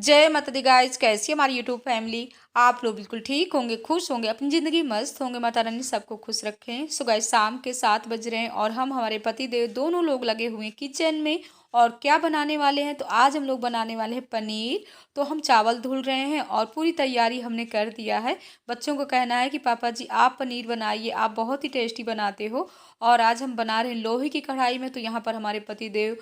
जय माता दी गाइस, कैसी है हमारी यूट्यूब फैमिली। आप लोग बिल्कुल ठीक होंगे, खुश होंगे, अपनी ज़िंदगी मस्त होंगे। माता रानी सबको खुश रखें। सो गाइस, शाम के 7 बज रहे हैं और हम हमारे पति देव दोनों लोग लगे हुए हैं किचन में। और क्या बनाने वाले हैं, तो आज हम लोग बनाने वाले हैं पनीर। तो हम चावल धुल रहे हैं और पूरी तैयारी हमने कर दिया है। बच्चों को कहना है कि पापा जी आप पनीर बनाइए, आप बहुत ही टेस्टी बनाते हो। और आज हम बना रहे हैं लोहे की कढ़ाई में। तो यहाँ पर हमारे पति देव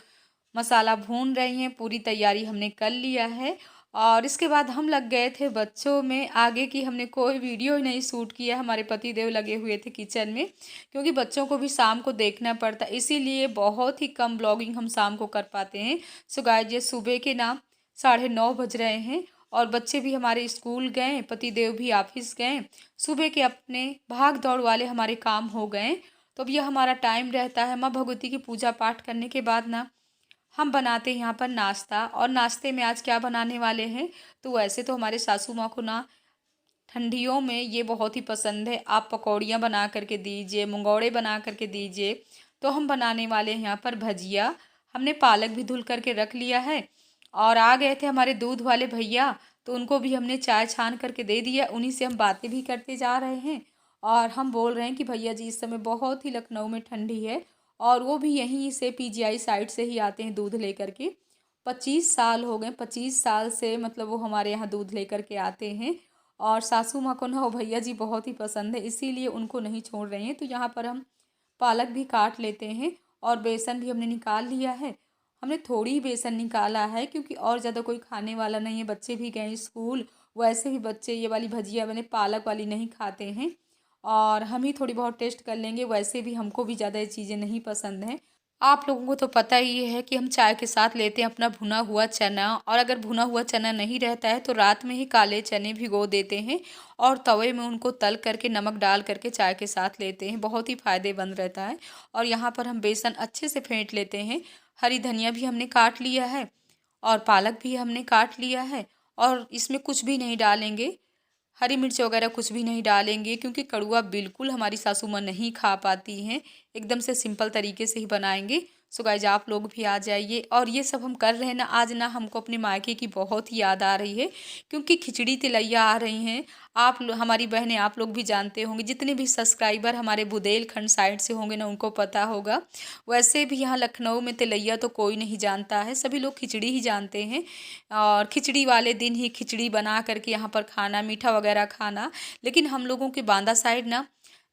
मसाला भून रही हैं। पूरी तैयारी हमने कर लिया है। और इसके बाद हम लग गए थे बच्चों में। आगे की हमने कोई वीडियो ही नहीं शूट किया, हमारे पति देव लगे हुए थे किचन में, क्योंकि बच्चों को भी शाम को देखना पड़ता, इसीलिए बहुत ही कम ब्लॉगिंग हम शाम को कर पाते हैं। सो गाइस, ये सुबह के ना 9:30 बज रहे हैं और बच्चे भी हमारे स्कूल गए, पति देव भी ऑफिस गए। सुबह के अपने भाग दौड़ वाले हमारे काम हो गए। तो अब यह हमारा टाइम रहता है। माँ भगवती की पूजा पाठ करने के बाद ना हम बनाते हैं यहाँ पर नाश्ता। और नाश्ते में आज क्या बनाने वाले हैं, तो वैसे तो हमारे सासू माँ को ना ठंडियों में ये बहुत ही पसंद है। आप पकौड़ियाँ बना करके दीजिए, मंगौड़े बना करके दीजिए। तो हम बनाने वाले हैं यहाँ पर भजिया। हमने पालक भी धुल करके रख लिया है। और आ गए थे हमारे दूध वाले भैया, तो उनको भी हमने चाय छान करके दे दिया। उन्हीं से हम बातें भी करते जा रहे हैं। और हम बोल रहे हैं कि भैया जी इस समय बहुत ही लखनऊ में ठंडी है। और वो भी यहीं से पीजीआई साइड से ही आते हैं दूध लेकर के। 25 साल हो गए, 25 साल से मतलब वो हमारे यहाँ दूध लेकर के आते हैं। और सासू माँ को ना वो भैया जी बहुत ही पसंद है, इसीलिए उनको नहीं छोड़ रहे हैं। तो यहाँ पर हम पालक भी काट लेते हैं और बेसन भी हमने निकाल लिया है। हमने थोड़ी ही बेसन निकाला है क्योंकि और ज़्यादा कोई खाने वाला नहीं है, बच्चे भी गए स्कूल। वैसे भी बच्चे ये वाली भजिया मैंने पालक वाली नहीं खाते हैं और हम ही थोड़ी बहुत टेस्ट कर लेंगे। वैसे भी हमको भी ज़्यादा ये चीज़ें नहीं पसंद हैं। आप लोगों को तो पता ही है कि हम चाय के साथ लेते हैं अपना भुना हुआ चना। और अगर भुना हुआ चना नहीं रहता है तो रात में ही काले चने भिगो देते हैं और तवे में उनको तल करके नमक डाल करके चाय के साथ लेते हैं। बहुत ही फ़ायदेमंद रहता है। और यहाँ पर हम बेसन अच्छे से फेंट लेते हैं। हरी धनिया भी हमने काट लिया है और पालक भी हमने काट लिया है। और इसमें कुछ भी नहीं डालेंगे, हरी मिर्च वगैरह कुछ भी नहीं डालेंगे, क्योंकि कड़वा बिल्कुल हमारी सासू माँ नहीं खा पाती हैं। एकदम से सिंपल तरीके से ही बनाएंगे। सो गाइज, आप लोग भी आ जाइए। और ये सब हम कर रहे हैं ना, आज ना हमको अपने मायके की बहुत ही याद आ रही है, क्योंकि खिचड़ी तिलैया आ रही हैं। हमारी बहनें आप लोग भी जानते होंगे, जितने भी सब्सक्राइबर हमारे बुंदेलखंड साइड से होंगे ना उनको पता होगा। वैसे भी यहाँ लखनऊ में तिलैया तो कोई नहीं जानता है, सभी लोग खिचड़ी ही जानते हैं। और खिचड़ी वाले दिन ही खिचड़ी बना करके यहाँ पर खाना, मीठा वगैरह खाना। लेकिन हम लोगों के बांदा साइड ना,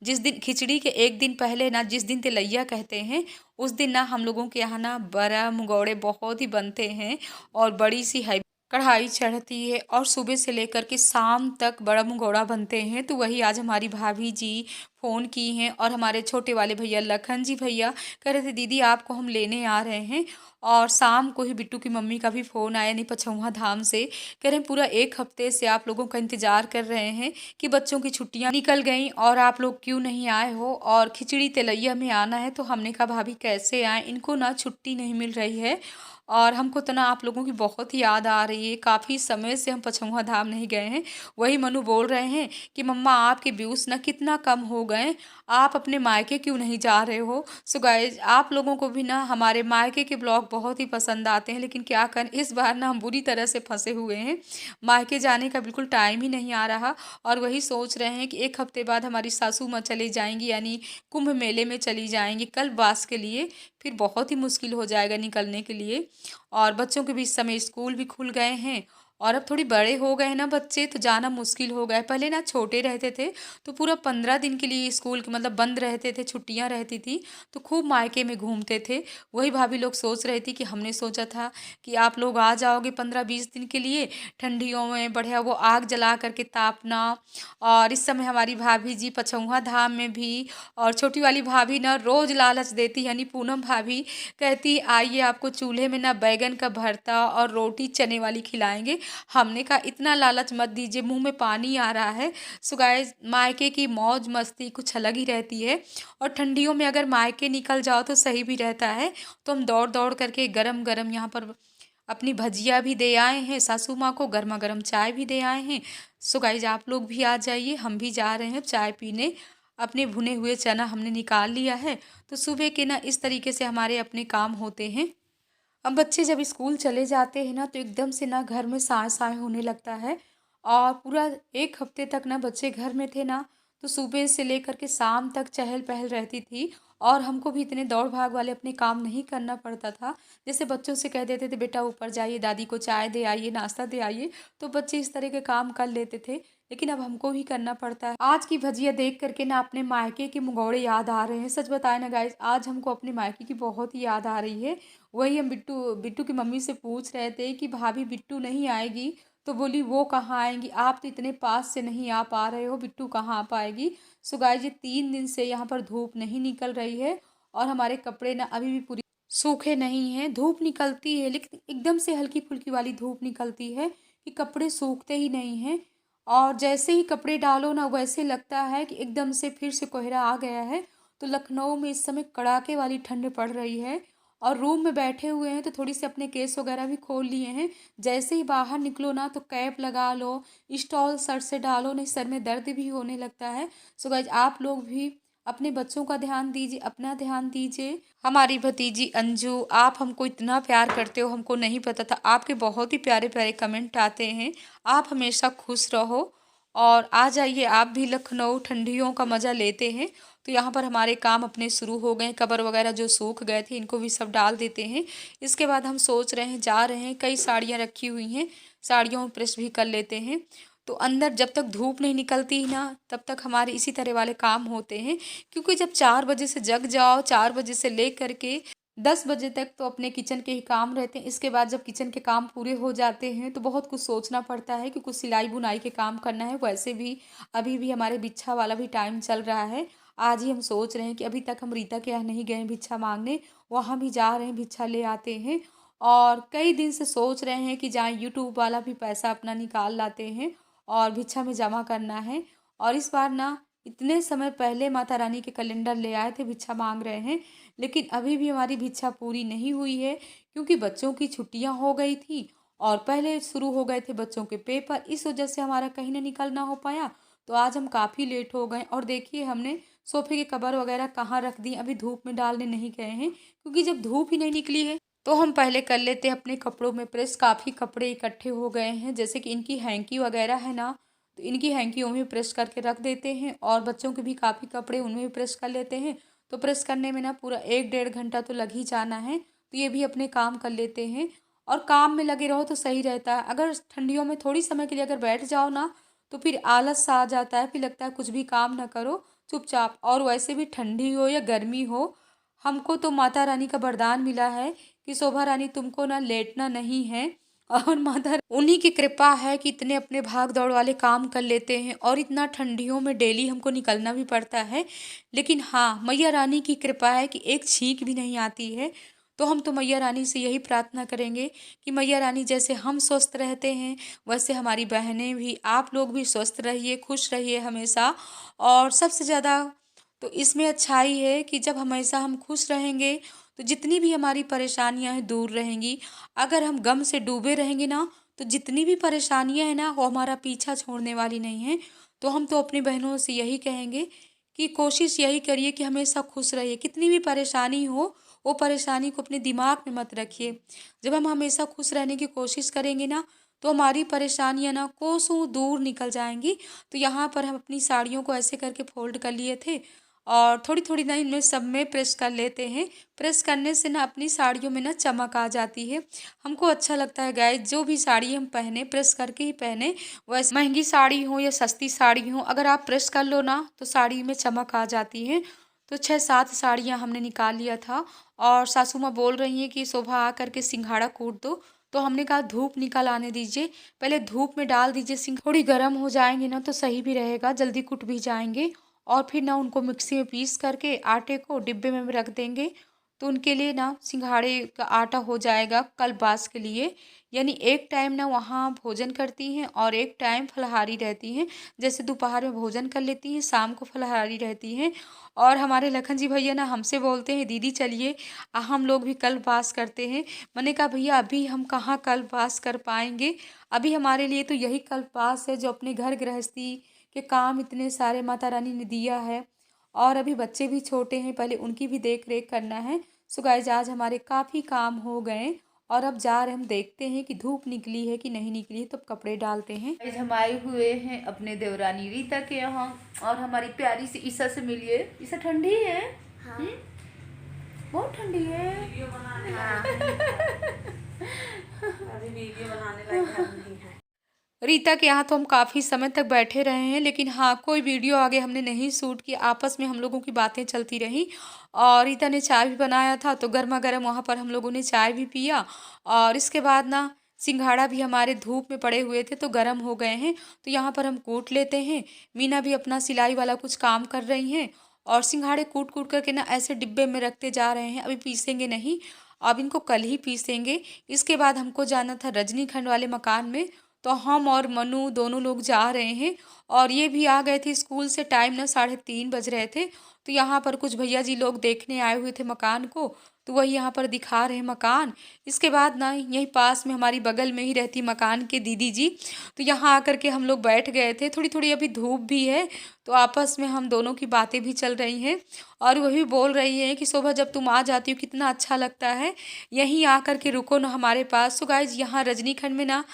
जिस दिन खिचड़ी के एक दिन पहले ना, जिस दिन तिलैया कहते हैं, उस दिन ना हम लोगों के यहाँ ना बड़ा मुंगौड़े बहुत ही बनते हैं और बड़ी सी है कढ़ाई चढ़ती है और सुबह से लेकर के शाम तक बड़ा मुंगौड़ा बनते हैं। तो वही आज हमारी भाभी जी फ़ोन की हैं और हमारे छोटे वाले भैया लखन जी भैया कह रहे थे दीदी आपको हम लेने आ रहे हैं। और शाम को ही बिट्टू की मम्मी का भी फ़ोन आया, नहीं पछौहा धाम से, कह रहे हैं पूरा 1 हफ्ते से आप लोगों का इंतज़ार कर रहे हैं कि बच्चों की छुट्टियां निकल गई और आप लोग क्यों नहीं आए हो और खिचड़ी तिलैया में आना है। तो हमने कहा भाभी कैसे आए, इनको ना छुट्टी नहीं मिल रही है और हमको तो ना आप लोगों की बहुत ही याद आ रही है। काफ़ी समय से हम पछौहा धाम नहीं गए हैं। वही मनु बोल रहे हैं कि मम्मा आपके व्यूज़ ना कितना कम हो गए, आप अपने मायके क्यों नहीं जा रहे हो। सो गाइज, आप लोगों को भी ना हमारे मायके के ब्लॉग बहुत ही पसंद आते हैं, लेकिन क्या करें इस बार ना हम बुरी तरह से फंसे हुए हैं। मायके जाने का बिल्कुल टाइम ही नहीं आ रहा। और वही सोच रहे हैं कि 1 हफ्ते बाद हमारी सासू माँ चली जाएंगी, यानी कुंभ मेले में चली जाएंगी कल्पवास के लिए। फिर बहुत ही मुश्किल हो जाएगा निकलने के लिए। और बच्चों के भी इस समय स्कूल भी खुल गए हैं और अब थोड़ी बड़े हो गए हैं ना बच्चे, तो जाना मुश्किल हो गया है। पहले ना छोटे रहते थे तो पूरा 15 दिन के लिए स्कूल के मतलब बंद रहते थे, छुट्टियां रहती थी, तो खूब मायके में घूमते थे। वही भाभी लोग सोच रही थी कि हमने सोचा था कि आप लोग आ जाओगे 15-20 दिन के लिए ठंडियों में, बढ़िया वो आग जला करके तापना। और इस समय हमारी भाभी जी पछौहा धाम में भी, और छोटी वाली भाभी ना रोज़ लालच देती, यानी पूनम भाभी कहती आइए आपको चूल्हे में ना बैगन का भरता और रोटी चने वाली खिलाएंगे। हमने कहा इतना लालच मत दीजिए, मुंह में पानी आ रहा है। सो गाइस, मायके की मौज मस्ती कुछ अलग ही रहती है। और ठंडियों में अगर मायके निकल जाओ तो सही भी रहता है। तो हम दौड़ दौड़ करके गरम गरम यहाँ पर अपनी भजिया भी दे आए हैं सासू माँ को, गर्मा गर्म चाय भी दे आए हैं। सो गाइस, आप लोग भी आ जाइए, हम भी जा रहे हैं चाय पीने। अपने भुने हुए चना हमने निकाल लिया है। तो सुबह के ना इस तरीके से हमारे अपने काम होते हैं। अब बच्चे जब स्कूल चले जाते हैं ना तो एकदम से ना घर में साए-साए होने लगता है और पूरा 1 हफ्ते तक ना बच्चे घर में थे ना, तो सुबह से लेकर के शाम तक चहल-पहल रहती थी और हमको भी इतने दौड़-भाग वाले अपने काम नहीं करना पड़ता था। जैसे बच्चों से कह देते थे बेटा ऊपर जाइए, दादी को चाय दे आइए, नाश्ता दे आइए, तो बच्चे इस तरह के काम कर लेते थे। लेकिन अब हमको ही करना पड़ता है। आज की भजिया देख कर के ना अपने मायके के मुगौड़े याद आ रहे हैं। सच बताएँ ना गाइस, आज हमको अपने मायके की बहुत ही याद आ रही है। वही हम बिट्टू बिट्टू की मम्मी से पूछ रहे थे कि भाभी बिट्टू नहीं आएगी? तो बोली वो कहाँ आएँगी? आप तो इतने पास से नहीं आ पा रहे हो, बिट्टू कहाँ आ पाएगी? सो गाइस ये 3 दिन से यहाँ पर धूप नहीं निकल रही है और हमारे कपड़े ना अभी भी पूरी सूखे नहीं हैं। धूप निकलती है लेकिन एकदम से हल्की-फुल्की वाली धूप निकलती है कि कपड़े सूखते ही नहीं हैं और जैसे ही कपड़े डालो ना वैसे लगता है कि एकदम से फिर से कोहरा आ गया है। तो लखनऊ में इस समय कड़ाके वाली ठंड पड़ रही है और रूम में बैठे हुए हैं तो थोड़ी-सी अपने केस वगैरह भी खोल लिए हैं। जैसे ही बाहर निकलो ना तो कैप लगा लो, स्टॉल सर से डालो, नहीं सर में दर्द भी होने लगता है। सो गाइस आप लोग भी अपने बच्चों का ध्यान दीजिए, अपना ध्यान दीजिए। हमारी भतीजी अंजू, आप हमको इतना प्यार करते हो हमको नहीं पता था। आपके बहुत ही प्यारे-प्यारे कमेंट आते हैं। आप हमेशा खुश रहो और आ जाइए आप भी लखनऊ, ठंडियों का मज़ा लेते हैं। तो यहाँ पर हमारे काम अपने शुरू हो गए, कवर वगैरह जो सूख गए थे इनको भी सब डाल देते हैं। इसके बाद हम सोच रहे हैं, जा रहे हैं, कई साड़ियाँ रखी हुई हैं, साड़ियों में प्रेस भी कर लेते हैं। तो अंदर जब तक धूप नहीं निकलती ना तब तक हमारे इसी तरह वाले काम होते हैं, क्योंकि जब 4 बजे से जग जाओ, 4 बजे से लेकर के 10 बजे तक तो अपने किचन के ही काम रहते हैं। इसके बाद जब किचन के काम पूरे हो जाते हैं तो बहुत कुछ सोचना पड़ता है कि कुछ सिलाई-बुनाई के काम करना है। वैसे भी अभी भी हमारे बिच्छा वाला भी टाइम चल रहा है। आज ही हम सोच रहे हैं कि अभी तक हम रीता के यहाँ नहीं गए हैं भिक्षा माँगने, वहाँ भी जा रहे हैं, भिक्षा ले आते हैं। और कई दिन से सोच रहे हैं कि जाएँ, यूट्यूब वाला भी पैसा अपना निकाल लाते हैं और भिक्षा में जमा करना है। और इस बार ना इतने समय पहले माता रानी के कैलेंडर ले आए थे, भिक्षा माँग रहे हैं, लेकिन अभी भी हमारी भिक्षा पूरी नहीं हुई है क्योंकि बच्चों की छुट्टियाँ हो गई थी और पहले शुरू हो गए थे बच्चों के पेपर। इस वजह से हमारा कहीं न निकलना हो पाया, तो आज हम काफ़ी लेट हो गए और देखिए हमने सोफ़े के कवर वगैरह कहाँ रख दिए, अभी धूप में डालने नहीं गए हैं क्योंकि जब धूप ही नहीं निकली है, तो हम पहले कर लेते हैं अपने कपड़ों में प्रेस। काफ़ी कपड़े इकट्ठे हो गए हैं, जैसे कि इनकी हैंकी वगैरह है ना, तो इनकी हैंकियों में प्रेस करके रख देते हैं और बच्चों के भी काफ़ी कपड़े उनमें भी प्रेस कर लेते हैं। तो प्रेस करने में ना पूरा 1 डेढ़ घंटा तो लग ही जाना है, तो ये भी अपने काम कर लेते हैं और काम में लगे रहो तो सही रहता है। अगर ठंडियों में थोड़ी समय के लिए अगर बैठ जाओ ना, तो फिर आलस सा आ जाता है, फिर लगता है कुछ भी काम ना करो, चुपचाप। और वैसे भी ठंडी हो या गर्मी हो, हमको तो माता रानी का वरदान मिला है कि शोभा रानी तुमको ना लेटना नहीं है और माता उन्हीं की कृपा है कि इतने अपने भाग दौड़ वाले काम कर लेते हैं और इतना ठंडियों में डेली हमको निकलना भी पड़ता है। लेकिन हाँ, मैया रानी की कृपा है कि एक छींक भी नहीं आती है। तो हम तो मैया रानी से यही प्रार्थना करेंगे कि मैया रानी जैसे हम स्वस्थ रहते हैं, वैसे हमारी बहनें भी, आप लोग भी स्वस्थ रहिए, खुश रहिए हमेशा। और सबसे ज़्यादा तो इसमें अच्छाई है कि जब हमेशा हम खुश रहेंगे तो जितनी भी हमारी परेशानियां हैं दूर रहेंगी। अगर हम गम से डूबे रहेंगे ना तो जितनी भी परेशानियां हैं ना वो हमारा पीछा छोड़ने वाली नहीं है। तो हम तो अपनी बहनों से यही कहेंगे कि कोशिश यही करिए कि हमेशा खुश रहिए, कितनी भी परेशानी हो वो परेशानी को अपने दिमाग में मत रखिए। जब हम हमेशा खुश रहने की कोशिश करेंगे ना तो हमारी परेशानियां ना कोसों दूर निकल जाएंगी। तो यहाँ पर हम अपनी साड़ियों को ऐसे करके फोल्ड कर लिए थे और थोड़ी-थोड़ी ना इनमें सब में प्रेस कर लेते हैं। प्रेस करने से ना अपनी साड़ियों में ना चमक आ जाती है। हमको अच्छा लगता है गाइस, जो भी साड़ी हम पहने प्रेस करके ही पहने, वैसे महंगी साड़ी हो या सस्ती साड़ी हो, अगर आप प्रेस कर लो ना तो साड़ी में चमक आ जाती है। तो 6-7 साड़ियाँ हमने निकाल लिया था और सासू माँ बोल रही हैं कि शोभा आ करके सिंघाड़ा कूट दो। तो हमने कहा धूप निकल आने दीजिए, पहले धूप में डाल दीजिए, थोड़ी गर्म हो जाएंगी ना तो सही भी रहेगा, जल्दी कुट भी जाएंगे। और फिर ना उनको मिक्सी में पीस करके आटे को डिब्बे में रख देंगे, तो उनके लिए ना सिंघाड़े का आटा हो जाएगा कल बास के लिए। यानी एक टाइम ना वहाँ भोजन करती हैं और एक टाइम फलाहारी रहती हैं। जैसे दोपहर में भोजन कर लेती हैं, शाम को फलाहारी रहती हैं। और हमारे लखन जी भैया ना हमसे बोलते हैं दीदी चलिए हम लोग भी कल बास करते हैं। मैंने कहा भैया अभी हम कहाँ कल बास कर पाएंगे, अभी हमारे लिए तो यही कल बास है जो अपने घर गृहस्थी के काम इतने सारे माता रानी ने दिया है और अभी बच्चे भी छोटे हैं, पहले उनकी भी देख रेख करना है। सो गाइज आज हमारे काफ़ी काम हो गए और अब जा रहे हम देखते हैं कि धूप निकली है कि नहीं निकली है, तब कपड़े डालते हैं। आज हम आए हुए हैं अपने देवरानी रीता के यहाँ और हमारी प्यारी सी ईसा से मिलिए। ईसा ठंडी है? हाँ। बहुत ठंडी है। वीडियो बनाने अभी वीडियो बनाने लगे नहीं है। रीता के यहाँ तो हम काफ़ी समय तक बैठे रहे हैं, लेकिन हाँ कोई वीडियो आगे हमने नहीं शूट की। आपस में हम लोगों की बातें चलती रही और रीता ने चाय भी बनाया था तो गर्मा गर्म वहाँ पर हम लोगों ने चाय भी पिया। और इसके बाद ना सिंघाड़ा भी हमारे धूप में पड़े हुए थे तो गर्म हो गए हैं, तो यहाँ पर हम कूट लेते हैं। मीना भी अपना सिलाई वाला कुछ काम कर रही हैं और सिंघाड़े कूट कूट करके ना ऐसे डिब्बे में रखते जा रहे हैं। अभी पीसेंगे नहीं, अब इनको कल ही पीसेंगे। इसके बाद हमको जाना था रजनीखंड वाले मकान में, तो हम और मनु दोनों लोग जा रहे हैं। और ये भी आ गए थे स्कूल से, टाइम ना 3:30 बज रहे थे। तो यहाँ पर कुछ भैया जी लोग देखने आए हुए थे मकान को, तो वही यहाँ पर दिखा रहे मकान। इसके बाद ना यहीं पास में हमारी बगल में ही रहती मकान के दीदी जी, तो यहाँ आकर के हम लोग बैठ गए थे। थोड़ी थोड़ी अभी धूप भी है तो आपस में हम दोनों की बातें भी चल रही हैं। और वही बोल रही है कि शोभा जब तुम आ जाती हो कितना अच्छा लगता है, यहीं आकर के रुको ना हमारे पास। सो गाइज यहाँ रजनीखंड में ना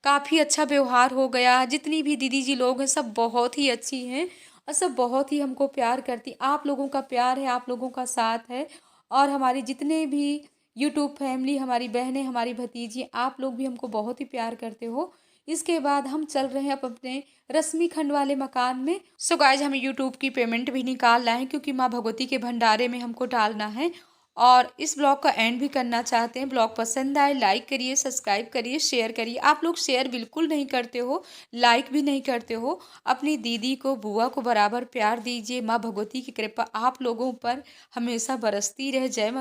काफ़ी अच्छा व्यवहार हो गया। जितनी भी दीदी जी लोग हैं सब बहुत ही अच्छी हैं और सब बहुत ही हमको प्यार करती। आप लोगों का प्यार है, आप लोगों का साथ है और हमारी जितने भी यूट्यूब फैमिली, हमारी बहनें, हमारी भतीजी, आप लोग भी हमको बहुत ही प्यार करते हो। इसके बाद हम चल रहे हैं अब अपने रश्मि खंड वाले मकान में। सो गाइज हम यूट्यूब की पेमेंट भी निकाल लाए हैं क्योंकि माँ भगवती के भंडारे में हमको डालना है। और इस ब्लॉग का एंड भी करना चाहते हैं। ब्लॉग पसंद आए लाइक करिए, सब्सक्राइब करिए, शेयर करिए। आप लोग शेयर बिल्कुल नहीं करते हो, लाइक भी नहीं करते हो। अपनी दीदी को, बुआ को बराबर प्यार दीजिए। माँ भगवती की कृपा आप लोगों पर हमेशा बरसती रहे। जय माँ।